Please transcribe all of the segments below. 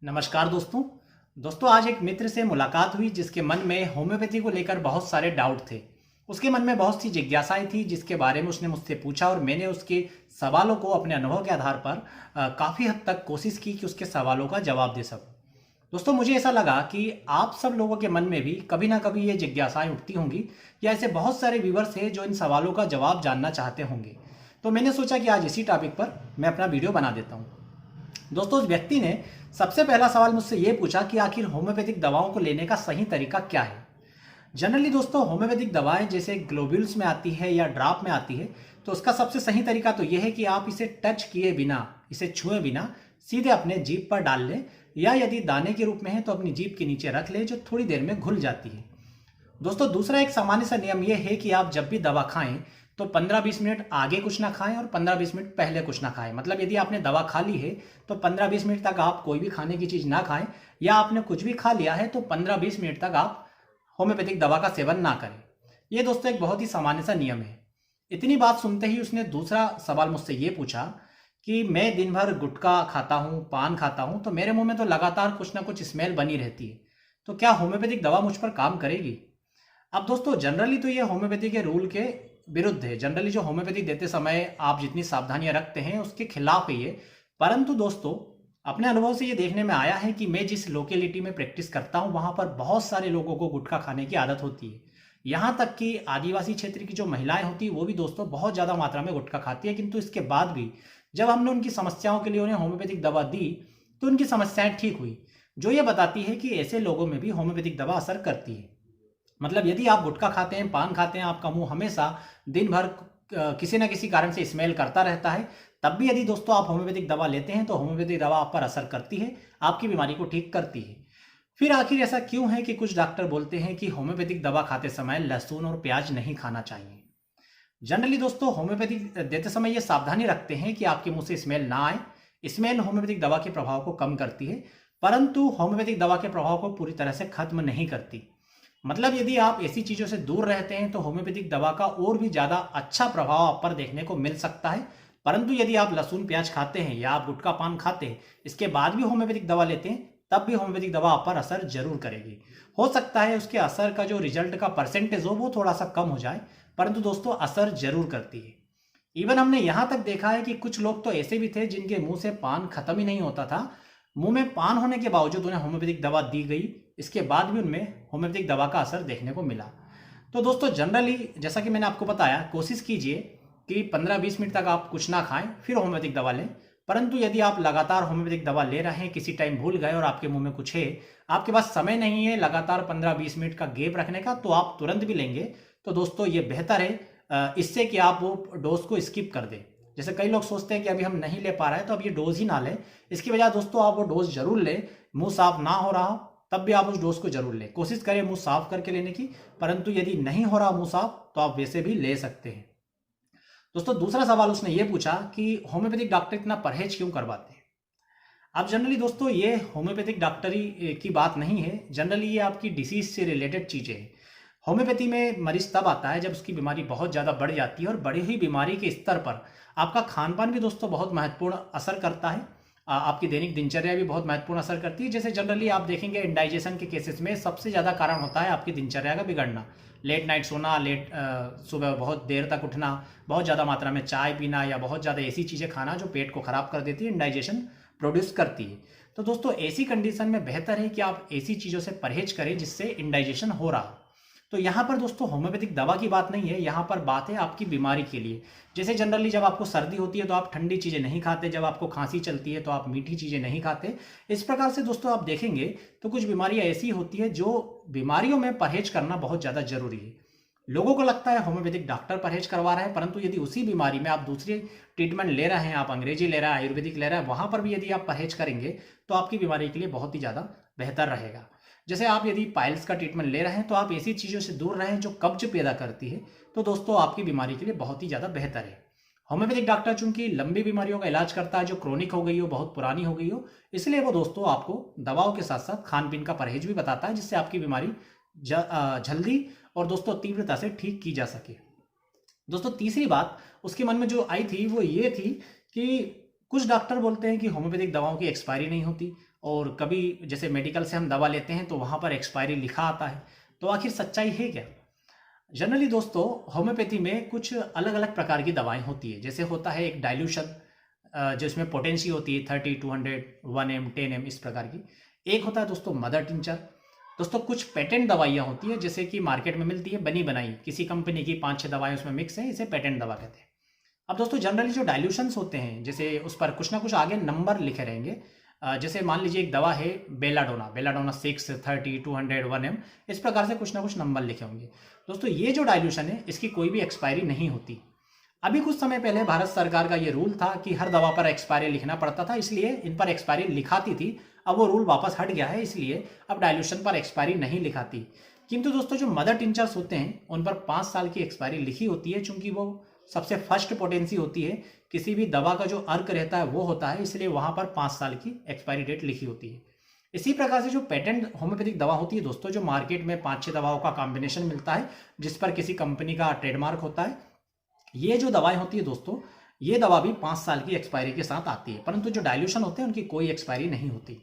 नमस्कार दोस्तों। आज एक मित्र से मुलाकात हुई जिसके मन में होम्योपैथी को लेकर बहुत सारे डाउट थे। उसके मन में बहुत सी जिज्ञासाएं थी जिसके बारे में उसने मुझसे पूछा और मैंने उसके सवालों को अपने अनुभव के आधार पर काफ़ी हद तक कोशिश की कि उसके सवालों का जवाब दे सकूं। दोस्तों, मुझे ऐसा लगा कि आप सब लोगों के मन में भी कभी ना कभी ये जिज्ञासाएं उठती होंगी या ऐसे बहुत सारे व्यूवर्स हैं जो इन सवालों का जवाब जानना चाहते होंगे। तो मैंने सोचा कि आज इसी टॉपिक पर मैं अपना वीडियो बना देता हूँ। दोस्तों, उस व्यक्ति ने सबसे पहला सवाल मुझसे ये पूछा कि आखिर होम्योपैथिक दवाओं को लेने का सही तरीका क्या है। जनरली दोस्तों, होम्योपैथिक दवाएं जैसे ग्लोब्यूल्स में आती है या ड्रॉप में आती है, तो उसका सबसे सही तरीका तो यह है कि आप इसे टच किए बिना, इसे छुए बिना सीधे अपने जीभ पर डाल लें, या यदि दाने के रूप में है तो अपनी जीभ के नीचे रख लें, जो थोड़ी देर में घुल जाती है। दोस्तों, दूसरा एक सामान्य सा नियम यह है कि आप जब भी दवा खाएं तो 15-20 मिनट आगे कुछ ना खाएं और 15-20 मिनट पहले कुछ ना खाएं। मतलब यदि आपने दवा खा ली है तो 15-20 मिनट तक आप कोई भी खाने की चीज़ ना खाएं, या आपने कुछ भी खा लिया है तो 15-20 मिनट तक आप होम्योपैथिक दवा का सेवन ना करें। यह दोस्तों एक बहुत ही सामान्य सा नियम है। इतनी बात सुनते ही उसने दूसरा सवाल मुझसे ये पूछा कि मैं दिन भर गुटखा खाता हूँ, पान खाता हूँ, तो मेरे मुंह में तो लगातार कुछ ना कुछ स्मेल बनी रहती है, तो क्या होम्योपैथिक दवा मुझ पर काम करेगी। अब दोस्तों, जनरली तो ये होम्योपैथी के रूल के विरुद्ध है। जनरली जो होम्योपैथी देते समय आप जितनी सावधानियां रखते हैं उसके खिलाफ है ये। परंतु दोस्तों, अपने अनुभव से ये देखने में आया है कि मैं जिस लोकेलिटी में प्रैक्टिस करता हूँ वहां पर बहुत सारे लोगों को गुटखा खाने की आदत होती है। यहाँ तक कि आदिवासी क्षेत्र की जो महिलाएं होती है वो भी दोस्तों बहुत ज़्यादा मात्रा में गुटखा खाती है। किंतु इसके बाद भी जब हमने उनकी समस्याओं के लिए उन्हें होम्योपैथिक दवा दी तो उनकी समस्याएं ठीक हुई, जो ये बताती है कि ऐसे लोगों में भी होम्योपैथिक दवा असर करती है। मतलब यदि आप गुटखा खाते हैं, पान खाते हैं, आपका मुंह हमेशा दिन भर किसी न किसी कारण से स्मेल करता रहता है, तब भी यदि दोस्तों आप होम्योपैथिक दवा लेते हैं तो होम्योपैथिक दवा आप पर असर करती है, आपकी बीमारी को ठीक करती है। फिर आखिर ऐसा क्यों है कि कुछ डॉक्टर बोलते हैं कि होम्योपैथिक दवा खाते समय लहसुन और प्याज नहीं खाना चाहिए। जनरली दोस्तों, होम्योपैथिक देते समय ये सावधानी रखते हैं कि आपके मुंह से स्मेल ना आए। स्मेल होम्योपैथिक दवा के प्रभाव को कम करती है, परंतु होम्योपैथिक दवा के प्रभाव को पूरी तरह से खत्म नहीं करती। मतलब यदि आप ऐसी चीज़ों से दूर रहते हैं तो होम्योपैथिक दवा का और भी ज़्यादा अच्छा प्रभाव आप पर देखने को मिल सकता है। परंतु यदि आप लहसुन प्याज खाते हैं या आप गुटखा पान खाते हैं, इसके बाद भी होम्योपैथिक दवा लेते हैं, तब भी होम्योपैथिक दवा आप पर असर जरूर करेगी। हो सकता है उसके असर का जो रिजल्ट का परसेंटेज हो वो थोड़ा सा कम हो जाए, परंतु दोस्तों असर जरूर करती है। इवन हमने यहाँ तक देखा है कि कुछ लोग तो ऐसे भी थे जिनके मुंह से पान खत्म ही नहीं होता था। मुंह में पान होने के बावजूद उन्हें होम्योपैथिक दवा दी गई, इसके बाद भी उनमें होम्योपैथिक दवा का असर देखने को मिला। तो दोस्तों, जनरली जैसा कि मैंने आपको बताया, कोशिश कीजिए कि 15-20 मिनट तक आप कुछ ना खाएं फिर होम्योपैथिक दवा लें। परंतु यदि आप लगातार होम्योपैथिक दवा ले रहे हैं, किसी टाइम भूल गए और आपके मुंह में कुछ है, आपके पास समय नहीं है लगातार 15-20 मिनट का गैप रखने का, तो आप तुरंत भी लेंगे तो दोस्तों ये बेहतर है इससे कि आप वो डोज को स्किप कर दें। जैसे कई लोग सोचते हैं कि अभी हम नहीं ले पा रहे हैं तो अब ये डोज ही ना लें, इसकी वजह दोस्तों आप वो डोज जरूर लें। मुंह साफ ना हो रहा हो तब भी आप उस डोज को जरूर लें, कोशिश करें मुंह साफ करके लेने की। परंतु यदि नहीं हो रहा मुंह साफ तो आप वैसे भी ले सकते हैं। दोस्तों, दूसरा सवाल उसने ये पूछा कि होम्योपैथिक डॉक्टर इतना परहेज क्यों करवाते हैं। अब जनरली दोस्तों ये होम्योपैथिक डॉक्टरी की बात नहीं है, जनरली ये आपकी डिसीज से रिलेटेड चीज़ें हैं। होम्योपैथी में मरीज तब आता है जब उसकी बीमारी बहुत ज़्यादा बढ़ जाती है, और बढ़ी हुई बीमारी के स्तर पर आपका खान पान भी दोस्तों बहुत महत्वपूर्ण असर करता है। आपकी दैनिक दिनचर्या भी बहुत महत्वपूर्ण असर करती है। जैसे जनरली आप देखेंगे इंडाइजेशन के केसेस में सबसे ज़्यादा कारण होता है आपकी दिनचर्या का बिगड़ना, लेट नाइट सोना, सुबह बहुत देर तक उठना, बहुत ज़्यादा मात्रा में चाय पीना, या बहुत ज़्यादा ऐसी चीज़ें खाना जो पेट को खराब कर देती है, इंडाइजेशन प्रोड्यूस करती है। तो दोस्तों ऐसी कंडीशन में बेहतर है कि आप ऐसी चीज़ों से परहेज करें जिससे इंडाइजेशन हो रहा। तो यहाँ पर दोस्तों होम्योपैथिक दवा की बात नहीं है, यहाँ पर बात है आपकी बीमारी के लिए। जैसे जनरली जब आपको सर्दी होती है तो आप ठंडी चीज़ें नहीं खाते, जब आपको खांसी चलती है तो आप मीठी चीज़ें नहीं खाते। इस प्रकार से दोस्तों आप देखेंगे तो कुछ बीमारियाँ ऐसी होती है जो बीमारियों में परहेज करना बहुत ज़्यादा जरूरी है। लोगों को लगता है होम्योपैथिक डॉक्टर परहेज करवा रहा है, परंतु यदि उसी बीमारी में आप दूसरी ट्रीटमेंट ले रहे हैं, आप अंग्रेजी ले रहे हैं, आयुर्वेदिक ले रहे हैं, वहाँ पर भी यदि आप परहेज करेंगे तो आपकी बीमारी के लिए बहुत ही ज़्यादा बेहतर रहेगा। जैसे आप यदि पाइल्स का ट्रीटमेंट ले रहे हैं तो आप ऐसी चीज़ों से दूर रहें जो कब्ज पैदा करती है, तो दोस्तों आपकी बीमारी के लिए बहुत ही ज़्यादा बेहतर है। होम्योपैथिक डॉक्टर चूंकि लंबी बीमारियों का इलाज करता है जो क्रोनिक हो गई हो, बहुत पुरानी हो गई हो, इसलिए वो दोस्तों आपको दवाओं के साथ साथ खान पीन का परहेज भी बताता है, जिससे आपकी बीमारी जल्दी और दोस्तों तीव्रता से ठीक की जा सके। दोस्तों तीसरी बात उसके मन में जो आई थी वो ये थी कि कुछ डॉक्टर बोलते हैं कि होम्योपैथिक दवाओं की एक्सपायरी नहीं होती, और कभी जैसे मेडिकल से हम दवा लेते हैं तो वहाँ पर एक्सपायरी लिखा आता है। तो आखिर सच्चाई है क्या? जनरली दोस्तों होम्योपैथी में कुछ अलग अलग प्रकार की दवाएं होती है। जैसे होता है एक डाइल्यूशन, जिसमें पोटेंसी होती है 30, 200, 1 ml, 10 ml, इस प्रकार की। एक होता है दोस्तों मदर टिंचर। दोस्तों कुछ पेटेंट दवाइयाँ होती है जैसे कि मार्केट में मिलती है बनी बनाई, किसी कंपनी की 5-6 दवाएं उसमें मिक्स है, इसे पेटेंट दवा कहते हैं। अब दोस्तों जनरली जो डाइल्यूशंस होते हैं, जैसे उस पर कुछ ना कुछ आगे नंबर लिखे रहेंगे। जैसे मान लीजिए एक दवा है बेलाडोना, बेलाडोना 6, 30, 200, 1 ml, इस प्रकार से कुछ ना कुछ नंबर लिखे होंगे। दोस्तों ये जो डाइल्यूशन है इसकी कोई भी एक्सपायरी नहीं होती। अभी कुछ समय पहले भारत सरकार का ये रूल था कि हर दवा पर एक्सपायरी लिखना पड़ता था, इसलिए इन पर एक्सपायरी लिखाती थी। अब वो रूल वापस हट गया है, इसलिए अब डाइल्यूशन पर एक्सपायरी नहीं लिखाती। किंतु दोस्तों जो मदर टिंचर्स होते हैं उन पर 5 साल की एक्सपायरी लिखी होती है, चूंकि वो सबसे फर्स्ट पोटेंसी होती है, किसी भी दवा का जो अर्क रहता है वो होता है, इसलिए वहां पर 5 साल की एक्सपायरी डेट लिखी होती है। इसी प्रकार से जो पेटेंट होम्योपैथिक दवा होती है दोस्तों, जो मार्केट में 5-6 दवाओं का कॉम्बिनेशन मिलता है जिस पर किसी कंपनी का ट्रेडमार्क होता है, ये जो दवाएं होती है दोस्तों, ये दवा भी 5 साल की एक्सपायरी के साथ आती है। परंतु जो डाइल्यूशन होते हैं उनकी कोई एक्सपायरी नहीं होती।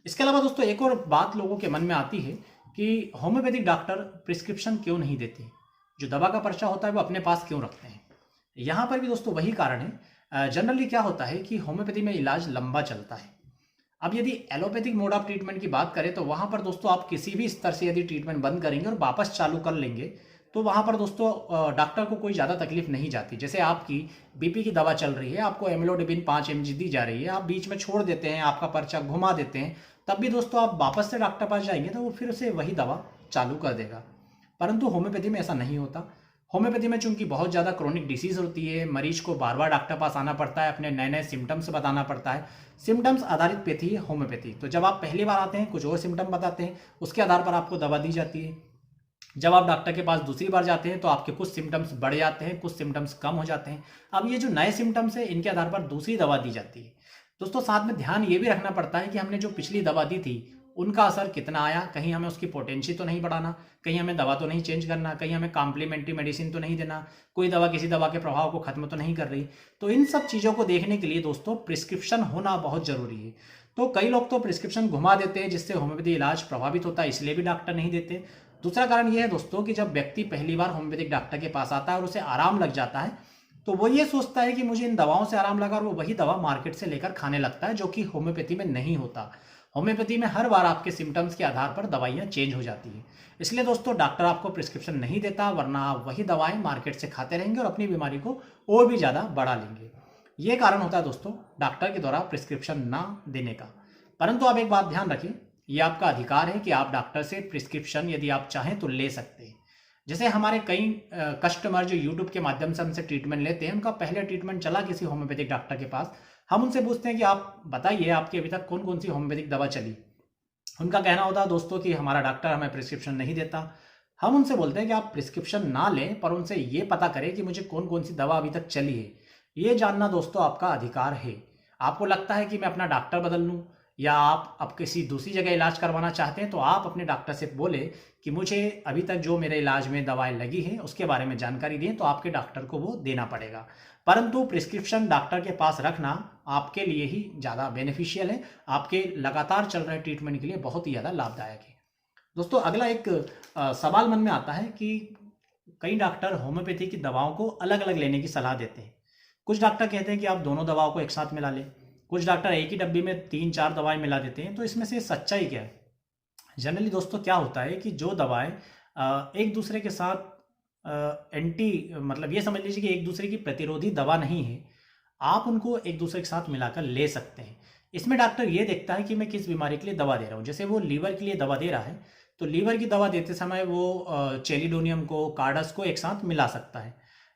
इसके अलावा दोस्तों एक और बात लोगों के मन में आती है कि होम्योपैथिक डॉक्टर प्रिस्क्रिप्शन क्यों नहीं देते, जो दवा का पर्चा होता है वो अपने पास क्यों रखते हैं। यहाँ पर भी दोस्तों वही कारण है। जनरली क्या होता है कि होम्योपैथी में इलाज लंबा चलता है। अब यदि एलोपैथिक मोड ऑफ ट्रीटमेंट की बात करें तो वहाँ पर दोस्तों आप किसी भी स्तर से यदि ट्रीटमेंट बंद करेंगे और वापस चालू कर लेंगे तो वहाँ पर दोस्तों डॉक्टर को कोई ज़्यादा तकलीफ नहीं जाती। जैसे आपकी बीपी की दवा चल रही है, आपको एमिलोडिबिन 5 mg दी जा रही है, आप बीच में छोड़ देते हैं, आपका पर्चा घुमा देते हैं, तब भी दोस्तों आप वापस से डॉक्टर पास जाएंगे तो वो फिर से वही दवा चालू कर देगा। परंतु होम्योपैथी में ऐसा नहीं होता। होम्योपैथी में चूंकि बहुत ज़्यादा क्रोनिक डिसीज होती है, मरीज को बार बार डॉक्टर पास आना पड़ता है, अपने नए नए सिम्टम्स बताना पड़ता है। सिम्टम्स आधारित पैथी है होम्योपैथी। तो जब आप पहली बार आते हैं कुछ और सिम्टम बताते हैं, उसके आधार पर आपको दवा दी जाती है। जब आप डॉक्टर के पास दूसरी बार जाते हैं तो आपके कुछ सिम्टम्स बढ़ जाते हैं, कुछ सिम्टम्स कम हो जाते हैं। अब ये जो नए सिम्टम्स है इनके आधार पर दूसरी दवा दी जाती है। दोस्तों साथ में ध्यान ये भी रखना पड़ता है कि हमने जो पिछली दवा दी थी उनका असर कितना आया, कहीं हमें उसकी पोटेंसी तो नहीं बढ़ाना, कहीं हमें दवा तो नहीं चेंज करना, कहीं हमें कॉम्प्लीमेंट्री मेडिसिन तो नहीं देना, कोई दवा किसी दवा के प्रभाव को खत्म तो नहीं कर रही। तो इन सब चीज़ों को देखने के लिए दोस्तों प्रिस्क्रिप्शन होना बहुत जरूरी है। तो कई लोग तो प्रिस्क्रिप्शन घुमा देते हैं जिससे होम्योपैथी इलाज प्रभावित होता है, इसलिए भी डॉक्टर नहीं देते। दूसरा कारण यह है दोस्तों कि जब व्यक्ति पहली बार होम्योपैथिक डॉक्टर के पास आता है और उसे आराम लग जाता है तो वो ये सोचता है कि मुझे इन दवाओं से आराम लगा और वो वही दवा मार्केट से लेकर खाने लगता है, जो कि होम्योपैथी में नहीं होता। होम्योपैथी में हर बार आपके सिम्टम्स के आधार पर दवाइयाँ चेंज हो जाती हैं। इसलिए दोस्तों डॉक्टर आपको प्रिस्क्रिप्शन नहीं देता, वरना आप वही दवाएं मार्केट से खाते रहेंगे और अपनी बीमारी को और भी ज़्यादा बढ़ा लेंगे। ये कारण होता है दोस्तों डॉक्टर के द्वारा प्रिस्क्रिप्शन ना देने का। परंतु आप एक बात ध्यान रखें, ये आपका अधिकार है कि आप डॉक्टर से प्रिस्क्रिप्शन यदि आप चाहें तो ले सकते हैं। जैसे हमारे कई कस्टमर जो यूट्यूब के माध्यम से हमसे ट्रीटमेंट लेते हैं, उनका पहले ट्रीटमेंट चला किसी होम्योपैथिक डॉक्टर के पास। हम उनसे पूछते हैं कि आप बताइए आपकी अभी तक कौन कौन सी होम्योपैथिक दवा चली। उनका कहना होता है दोस्तों कि हमारा डॉक्टर हमें प्रिस्क्रिप्शन नहीं देता। हम उनसे बोलते हैं कि आप प्रिस्क्रिप्शन ना लें, पर उनसे ये पता करें कि मुझे कौन कौन सी दवा अभी तक चली है। ये जानना दोस्तों आपका अधिकार है। आपको लगता है कि मैं अपना डॉक्टर बदल लूँ या आप अब किसी दूसरी जगह इलाज करवाना चाहते हैं तो आप अपने डॉक्टर से बोले कि मुझे अभी तक जो मेरे इलाज में दवाएं लगी हैं उसके बारे में जानकारी दें, तो आपके डॉक्टर को वो देना पड़ेगा। परंतु प्रिस्क्रिप्शन डॉक्टर के पास रखना आपके लिए ही ज़्यादा बेनिफिशियल है, आपके लगातार चल रहे ट्रीटमेंट के लिए बहुत ही ज़्यादा लाभदायक है। दोस्तों अगला एक सवाल मन में आता है कि कई डॉक्टर होम्योपैथी की दवाओं को अलग अलग लेने की सलाह देते हैं। कुछ डॉक्टर कहते हैं कि आप दोनों दवाओं को एक साथ मिला लें, कुछ डॉक्टर एक ही डब्बी में 3-4 दवाएं मिला देते हैं। तो इसमें से सच्चाई क्या है? जनरली दोस्तों क्या होता है कि जो दवाएं एक दूसरे के साथ मतलब ये समझ लीजिए कि एक दूसरे की प्रतिरोधी दवा नहीं है, आप उनको एक दूसरे के साथ मिलाकर ले सकते हैं। इसमें डॉक्टर ये देखता है कि मैं किस बीमारी के लिए दवा दे रहा हूँ। जैसे वो लीवर के लिए दवा दे रहा है तो लीवर की दवा देते समय वो चेलिडोनियम को, कार्डस को एक साथ मिला सकता है।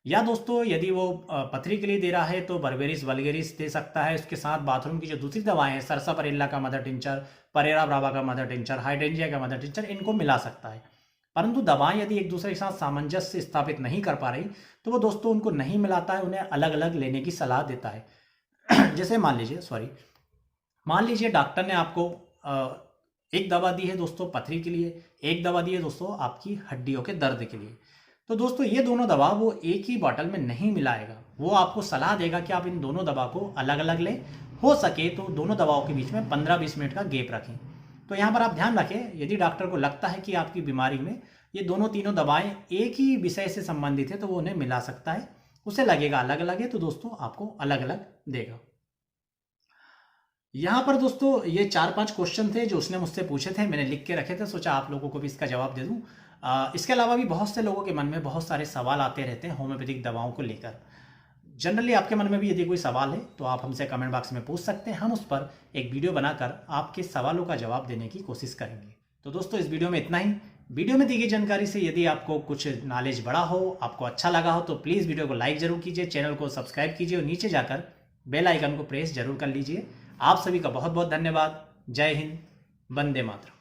या दोस्तों यदि वो पथरी के लिए दे रहा है तो बर्बेरिस वल्गेरिस दे सकता है। उसके साथ बाथरूम की जो दूसरी दवाएं हैं, सरसापरेल्ला का मदर टिंचर, परेरा ब्रावा का मदर टिंचर, हाइड्रेंजिया का मदर टिंचर, इनको मिला सकता है। परंतु दवाएं यदि एक दूसरे के साथ सामंजस्य स्थापित नहीं कर पा रही तो वो दोस्तों उनको नहीं मिलाता है, उन्हें अलग अलग लेने की सलाह देता है। जैसे मान लीजिए डॉक्टर ने आपको एक दवा दी है दोस्तों पथरी के लिए, एक दवा दी है दोस्तों आपकी हड्डियों के दर्द के लिए। तो दोस्तों ये दोनों दवा वो एक ही बॉटल में नहीं मिलाएगा, वो आपको सलाह देगा कि आप इन दोनों दवा को अलग अलग लें, हो सके तो दोनों दवाओं के बीच में 15-20 मिनट का गैप रखें। तो यहाँ पर आप ध्यान रखें, यदि डॉक्टर को लगता है कि आपकी बीमारी में ये दोनों तीनों दवाएं एक ही विषय से संबंधित है तो वो उन्हें मिला सकता है। उसे लगेगा अलग अलग है तो दोस्तों आपको अलग अलग देगा। यहाँ पर दोस्तों ये 4-5 क्वेश्चन थे जो उसने मुझसे पूछे थे, मैंने लिख के रखे थे, सोचा आप लोगों को भी इसका जवाब दे दूँ। इसके अलावा भी बहुत से लोगों के मन में बहुत सारे सवाल आते रहते हैं होम्योपैथिक दवाओं को लेकर। जनरली आपके मन में भी यदि कोई सवाल है तो आप हमसे कमेंट बॉक्स में पूछ सकते हैं, हम उस पर एक वीडियो बनाकर आपके सवालों का जवाब देने की कोशिश करेंगे। तो दोस्तों इस वीडियो में इतना ही। वीडियो में दी गई जानकारी से यदि आपको कुछ नॉलेज बढ़ा हो, आपको अच्छा लगा हो, तो प्लीज़ वीडियो को लाइक जरूर कीजिए, चैनल को सब्सक्राइब कीजिए और नीचे जाकर बेल आइकन को प्रेस जरूर कर लीजिए। आप सभी का बहुत बहुत धन्यवाद। जय हिंद, वंदे मातरम।